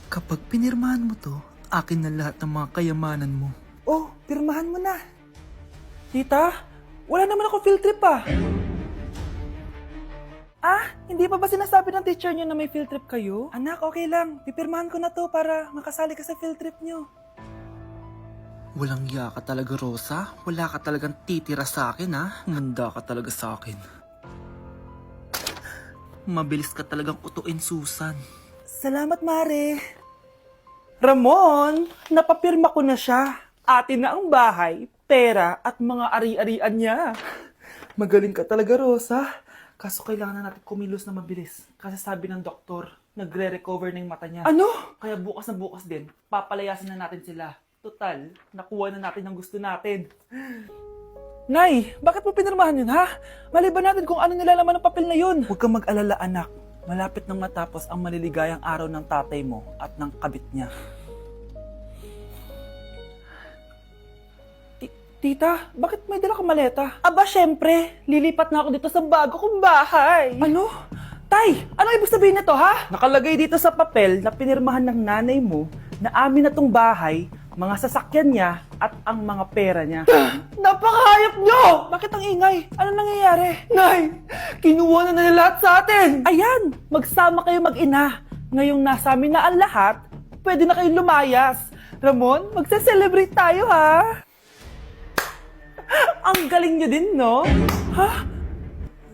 Kapag pinirmahan mo to, akin na lahat ng mga kayamanan mo. Oh, pirmahan mo na. Tita, wala naman ako field trip pa. Hindi pa ba sinasabi ng teacher niyo na may field trip kayo? Anak, okay lang. Pipirmahan ko na to para makasali ka sa field trip niyo. Walang iya ka talaga, Rosa. Wala ka talagang titira sa akin, ha? Manda ka talaga sa akin. Mabilis ka talagang utuin, Susan. Salamat, Mare. Ramon, napapirma ko na siya. Atin na ang bahay, pera at mga ari-arian niya. Magaling ka talaga, Rosa. Kaso kailangan na natin kumilos na mabilis. Kasi sabi ng doktor, nagre-recover na yung mata niya. Ano? Kaya bukas na bukas din, papalayasin na natin sila. Total, nakuha na natin ang gusto natin. Nay, bakit mo pinirmahan yun, ha? Maliban natin kung ano nilalaman ng papel na yun. Huwag kang mag-alala, anak. Malapit nang matapos ang maliligayang araw ng tatay mo at ng kabit niya. Tita, bakit may dala kang maleta? Aba, syempre. Lilipat na ako dito sa bago kong bahay. Ano? Tay, ano ibig sabihin nito, ha? Nakalagay dito sa papel na pinirmahan ng nanay mo na amin na tong bahay, mga sasakyan niya at ang mga pera niya. Napakahayop nyo! Bakit ang ingay? Ano nangyayari? Nay, kinuha na nila lahat sa atin! Ayan, magsama kayo mag-ina. Ngayong nasa amin na ang lahat, pwede na kayong lumayas. Ramon, magse-celebrate tayo, ha? Ang galing nyo din, no? Ha?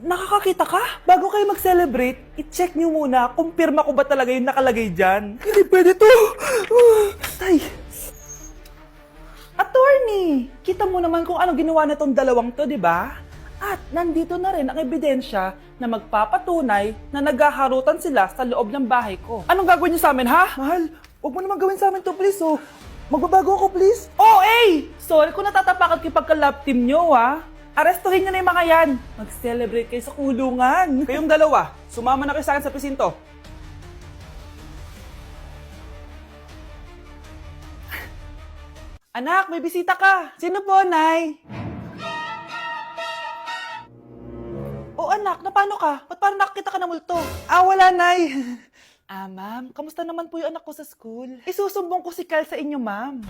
Nakakakita ka? Bago kayo mag-celebrate, i-check nyo muna kung pirma ko ba talaga yung nakalagay dyan. Hindi pwede to! Tay! Attorney! Kita mo naman kung ano ginawa na tong dalawang to, di ba? At nandito na rin ang ebidensya na magpapatunay na naghaharutan sila sa loob ng bahay ko. Anong gagawin nyo sa amin, ha? Mahal, huwag mo naman gawin sa amin to, please, oh. Magbabago ako, please. Oh, eh! Sorry kung natatapakan kayo pagka-love team nyo, ha? Arestuhin nyo na yung mga yan. Mag-celebrate kayo sa kulungan. Kayong dalawa, sumama na kayo sa akin sa presinto. Anak, may bisita ka. Sino po, Nay? Oh, anak, napano ka? Ba't parang nakakita ka ng multo? Wala, Nay. Ma'am, kamusta naman po yung anak ko sa school? Isusumbong ko si Kyle sa inyo, ma'am.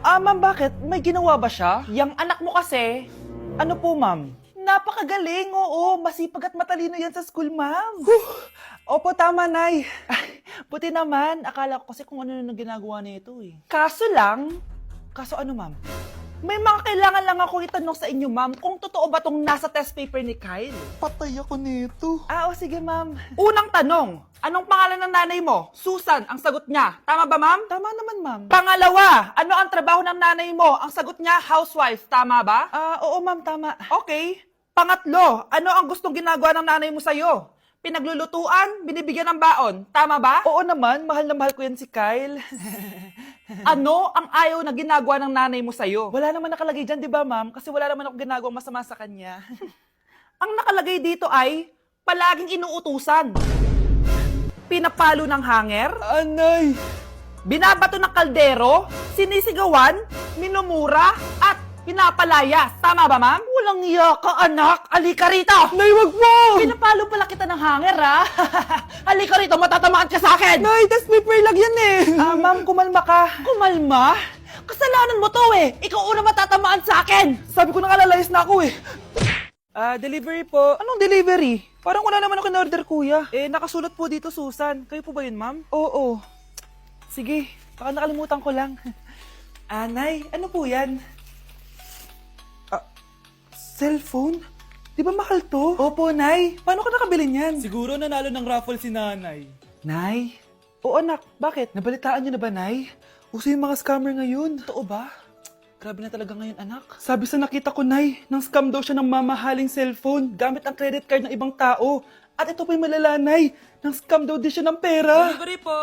Ma'am, bakit? May ginawa ba siya? Yang anak mo kasi. Ano po, ma'am? Napakagaling, oo. Masipag at matalino yan sa school, ma'am. Opo, tama, Nay. Buti naman. Akala ko kasi kung ano na ginagawa nito, eh. Kaso ano, ma'am? May mga kailangan lang ako itanong sa inyo, ma'am, kung totoo ba tong nasa test paper ni Kyle. Patay ako nito. Sige, ma'am. Unang tanong, anong pangalan ng nanay mo? Susan, ang sagot niya. Tama ba, ma'am? Tama naman, ma'am. Pangalawa, ano ang trabaho ng nanay mo? Ang sagot niya, housewife. Tama ba? Oo, ma'am, tama. Okay. Pangatlo, ano ang gustong ginagawa ng nanay mo sa'yo? Pinaglulutuan, binibigyan ng baon. Tama ba? Oo naman, mahal na mahal ko yan si Kyle. Ano ang ayaw na ginagawa ng nanay mo sa'yo? Wala naman nakalagay dyan, di ba, ma'am? Kasi wala naman ako ginagawang masama sa kanya. Ang nakalagay dito ay palaging inuutusan. Pinapalo ng hanger. Anay! Binabato ng kaldero, sinisigawan, minumura, at pinapalayas. Tama ba, ma'am? Walang iya ka, anak. Halika rito! Nay, wag mo! Pinapalo pala kita ng hanger, ha? Halika rito, matatamaan ka sa akin! Nay, test paper lang yan, eh. Ma'am, kumalma ka. Kumalma? Kasalanan mo to, eh. Ikaw una matatamaan sa akin. Sabi ko na kalalayas na ako, eh. Delivery po. Anong delivery? Parang wala naman ako in-order, kuya. Nakasulat po dito, Susan. Kayo po ba yun, ma'am? Oo. Sige, baka nakalimutan ko lang. Nay, ano po yan? Cellphone? Di ba mahal to? Opo, Nay. Paano ka nakabili niyan? Siguro nanalo ng raffle si Nanay. Nay? Oo, anak. Bakit? Nabalitaan niyo na ba, Nay? Uso yung mga scammer ngayon. Totoo ba? Grabe na talaga ngayon, anak. Sabi sa nakita ko, Nay, nang scam daw siya ng mamahaling cellphone gamit ang credit card ng ibang tao. At ito pa yung malala, Nay. Nang scam daw din siya ng pera. Delivery po.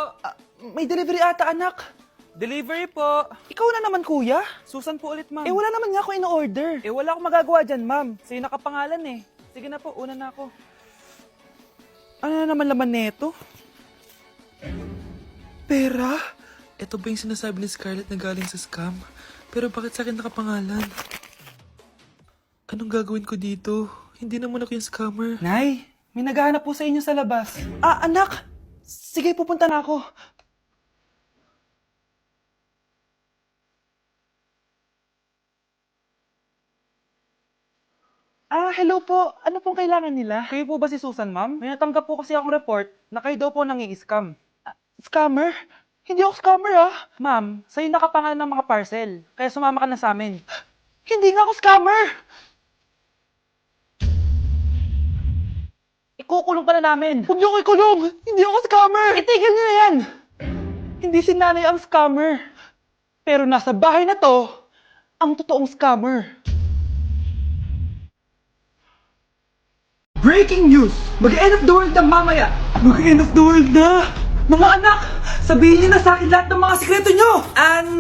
May delivery ata, anak. Delivery po. Ikaw na naman, kuya. Susan po ulit, ma'am. Wala naman nga ako in-order. Wala akong magagawa dyan, ma'am. Sa'yo nakapangalan, eh. Sige na po, una na ako. Ano na naman laman neto? Pera? Ito ba yung sinasabi ni Scarlett na galing sa scam? Pero bakit sa akin nakapangalan? Anong gagawin ko dito? Hindi naman ako yung scammer. Nay, may naghahanap po sa inyo sa labas. Anak! Sige, pupunta na ako. Hello po. Ano pong kailangan nila? Kayo po ba si Susan, ma'am? May natanggap po kasi akong report na kayo daw po nangi-scam. Scammer? Hindi ako scammer, ah. Ma'am, sa'yo nakapangalan ng mga parcel. Kaya sumama ka na sa amin. Hindi nga ako scammer! Ikukulong ka na namin. Huwag niyo ko ikulong! Hindi ako scammer! Itigil niyo na yan! Hindi si nanay ang scammer. Pero nasa bahay na to, ang totoong scammer. Breaking news! Mag-end of the world na mamaya! Mag-end of the world na! Mga anak! Sabihin niyo na sa akin lahat ng mga sikreto niyo!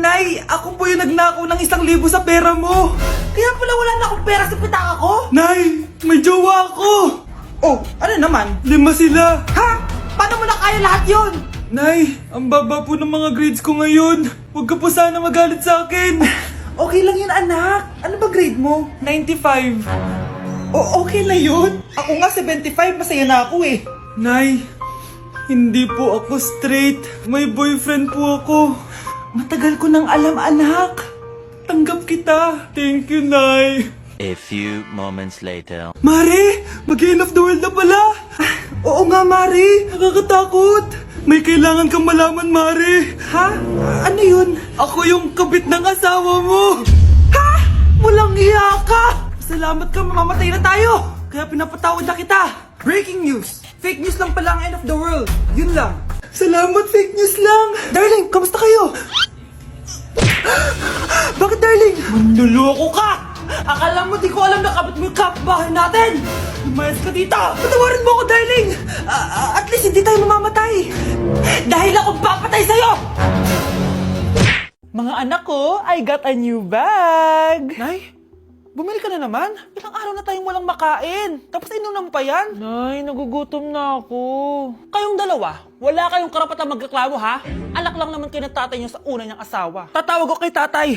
Nay! Ako po yung nagnakaw ng 1,000 sa pera mo! Kaya pala wala na akong pera sa pitaka ko? Nay! May jowa ako! Oh, ano naman? 5 sila! Ha? Paano mo na kaya lahat yon? Nay! Ang baba po ng mga grades ko ngayon! Huwag ka po sana magalit sa akin! Okay lang yun, anak! Ano ba grade mo? 95. Okay na yun. Ako nga 75, masaya na ako eh. Nay, hindi po ako straight. May boyfriend po ako. Matagal ko nang alam, anak. Tanggap kita. Thank you, Nay. A few moments later. Mari, mag-end of the world na pala. Oo nga, Mari. Nakakatakot. May kailangan kang malaman, Mari. Ha? Ano yun? Ako yung kabit ng asawa mo. Ha? Walang iya ka. Salamat ka, mamamatay na tayo! Kaya pinapatawad na kita! Breaking news! Fake news lang pala ang end of the world! Yun lang! Salamat, fake news lang! Darling, kamusta kayo? Bakit, darling? Manluloko ka! Akala mo di ko alam na kapit mo yung kapbahay natin! Lumayas ka dito! Patawarin mo ako, darling! At least hindi tayo mamamatay! Dahil ako papatay sa'yo! Mga anak ko, I got a new bag! Nay? Bumili ka na naman? Ilang araw na tayong walang makain. Tapos inunan pa yan? Nay, nagugutom na ako. Kayong dalawa, wala kayong karapatang magreklamo ha? Alak lang naman kayo ng tatay niyo sa una niyang asawa. Tatawag ko kay tatay.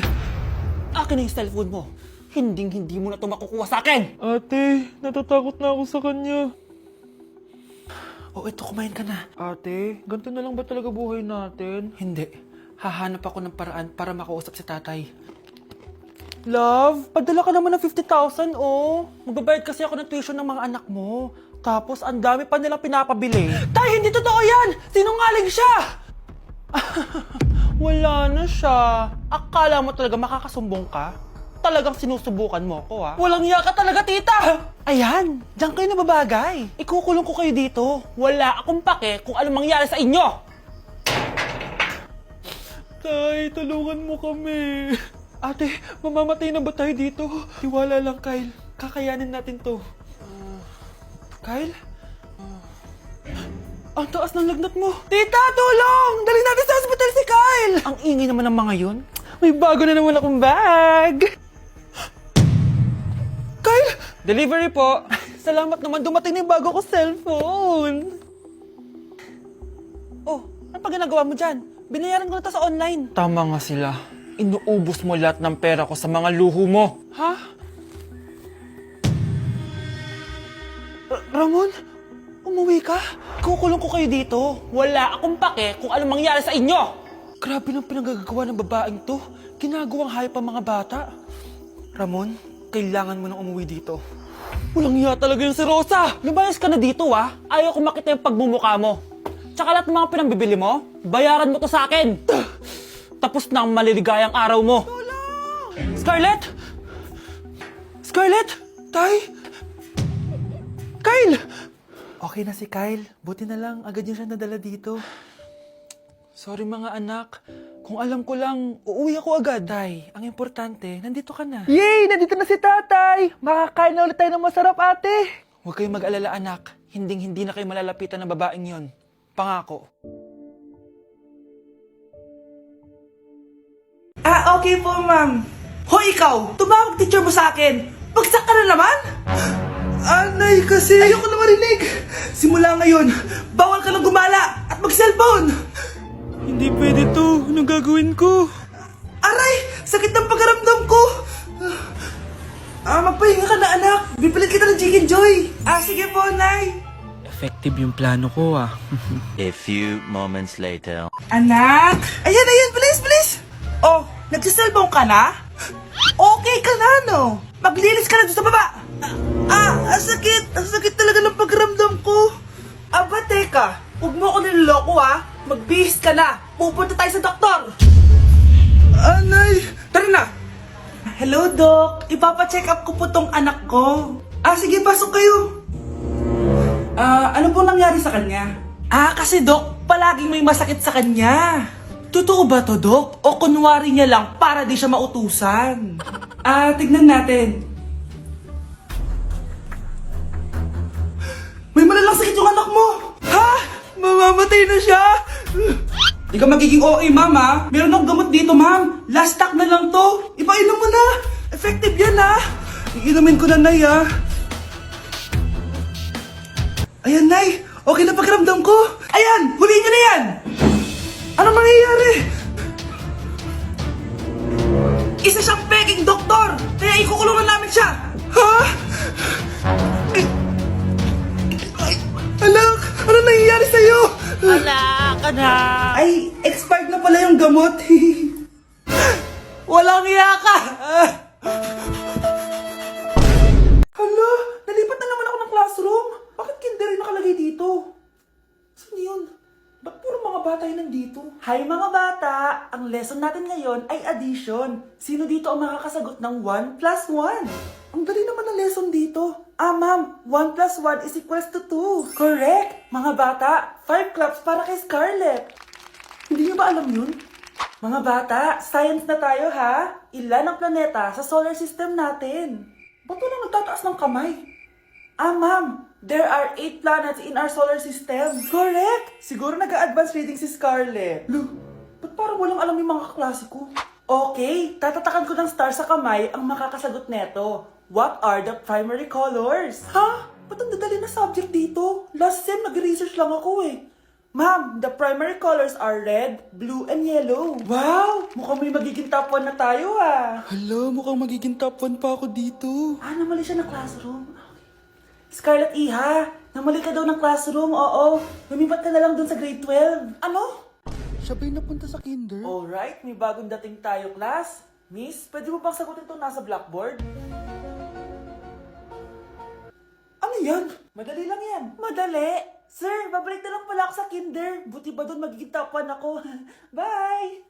Akin na yung cellphone mo. Hindi mo na ito makukuha sa akin. Ate, natatakot na ako sa kanya. Ito, kumain ka na. Ate, ganito na lang ba talaga buhay natin? Hindi. Hahanap ako ng paraan para makausap si tatay. Love, Padala ka naman ng 50,000, oh. Magbabayad kasi ako ng tuition ng mga anak mo. Tapos, ang dami pa nilang pinapabili. Tay, hindi totoo yan! Sinungaling siya! Wala na siya. Akala mo talaga makakasumbong ka? Talagang sinusubukan mo ko, ha? Walang iya ka talaga, tita! Ayan, diyan kayo nababagay. Ikukulong ko kayo dito. Wala akong pake kung anong mangyari sa inyo. Tay, tulungan mo kami. Ate, mamamatay na ba tayo dito? Tiwala lang, Kyle. Kakayanin natin to. Kyle? Ang taas ng lagnat mo. Tita, tulong! Dali natin sa hospital si Kyle! Ang ingay naman ng mga yun. May bago na naman akong bag. Kyle! Delivery po. Salamat naman, dumating na yung bago ko cellphone. Ano pa ginagawa mo dyan? Binayaran ko na to sa online. Tama nga sila. Inuubos mo lahat ng pera ko sa mga luho mo. Ha? Ramon? Umuwi ka? Kukulong ko kayo dito. Wala akong pake kung anong mangyari sa inyo. Grabe ng pinagagawa ng babaeng to. Ginagawang hayop ang mga bata. Ramon, kailangan mo nang umuwi dito. Walang iya talaga yung si Rosa. Lumayas ka na dito, ha? Ayaw ko makita yung pagmumukha mo. Tsaka lahat ng mga pinambibili mo, bayaran mo to sa akin. Tapos na ang maliligayang araw mo. Tulong! Scarlett! Scarlett! Tay! Kyle! Okay na si Kyle. Buti na lang, agad niya siya nadala dito. Sorry mga anak. Kung alam ko lang, uuwi ako agad. Tay, ang importante, nandito ka na. Yay! Nandito na si tatay! Makakain na ulit tayo ng masarap, ate! Huwag kayong mag-alala, anak. Hindi na kayo malalapitan ng babaeng yon. Pangako. Okay po, ma'am. Hoy, ikaw! Tumawag teacher mo sa akin! Bagsak ka na naman? Anay, kasi ayoko na marinig. Simula ngayon, bawal ka nang gumala at mag-cellphone. Hindi pwede to. Anong gagawin ko? Aray! Sakit ng pagkaramdam ko! Magpahinga ka na, anak. Bipilit kita ng Chicken Joy. Sige po, Nay. Effective yung plano ko, ah. A few moments later. Anak! Ayan, please! Nagsiselbong ka na? Okay ka na, no? Maglinis ka na doon sa baba! Ang sakit! Ang sakit talaga ng pagramdam ko! Aba, teka! Huwag mo ako niloloko ha! Magbihis ka na! Pupunta tayo sa doktor! Anay! Tara na! Hello, Doc! Ipapacheck up ko po tong anak ko. Sige, pasok kayo! Ano po nangyari sa kanya? Kasi Doc, palaging may masakit sa kanya. Totoo ba to, Doc? O kunwari niya lang para di siya mautusan? Tignan natin. May malalang sakit yung anak mo! Ha? Mamamatay na siya? Di ka magiging okay, ma'am, ha? Meron akong gamot dito, ma'am. Last stock na lang to. Ipainom mo na. Effective yan, ha? Iinumin ko na, Nay, ha? Ayan, Nay. Okay na pakiramdam ko. Ayan, huliin niyo na yan. Ano mangyayari? Isa siyang peking doktor. Kaya ikukulong na namin siya. Ha? Ay, anak, ano nangyayari sa'yo? Ay, expired na pala yung gamot. Walang iya ka! Hala, nalipat na naman ako ng classroom. Bakit kinder yung nakalagay dito? Saan yun? Ba't puro mga bata yung nandito? Hi mga bata! Ang lesson natin ngayon ay addition. Sino dito ang makakasagot ng 1 plus 1? Ang dali naman ng lesson dito. Ma'am, 1 plus 1 is equals to 2. Correct! Mga bata, 5 claps para kay Scarlett. Hindi niyo ba alam yun? Mga bata, science na tayo ha? Ilan ang planeta sa solar system natin? Ba't walang nagtataas ng kamay? Ma'am, there are 8 planets in our solar system. Correct! Siguro nag-a-advance reading si Scarlett. Lo, ba't parang walang alam yung mga kaklase ko? Okay, tatatakan ko ng star sa kamay ang makakasagot neto. What are the primary colors? Ha? Ba't ang dadali na subject dito? Last sem, nag-research lang ako eh. Ma'am, the primary colors are red, blue, and yellow. Wow! Mukhang may magiging top 1 na tayo ah. Hala, mukhang magiging top 1 pa ako dito. Namali siya ng classroom. Scarlett Iha, namali ka daw ng classroom, oo. Lumipat ka na lang dun sa grade 12. Ano? Siya ba'y napunta sa kinder? Alright, may bagong dating tayo, class. Miss, pwede mo bang sagutin itong nasa blackboard? Ano yan? Madali lang yan. Madali? Sir, babalik na lang pala ako sa kinder. Buti ba doon magiging top 1 ako? Bye!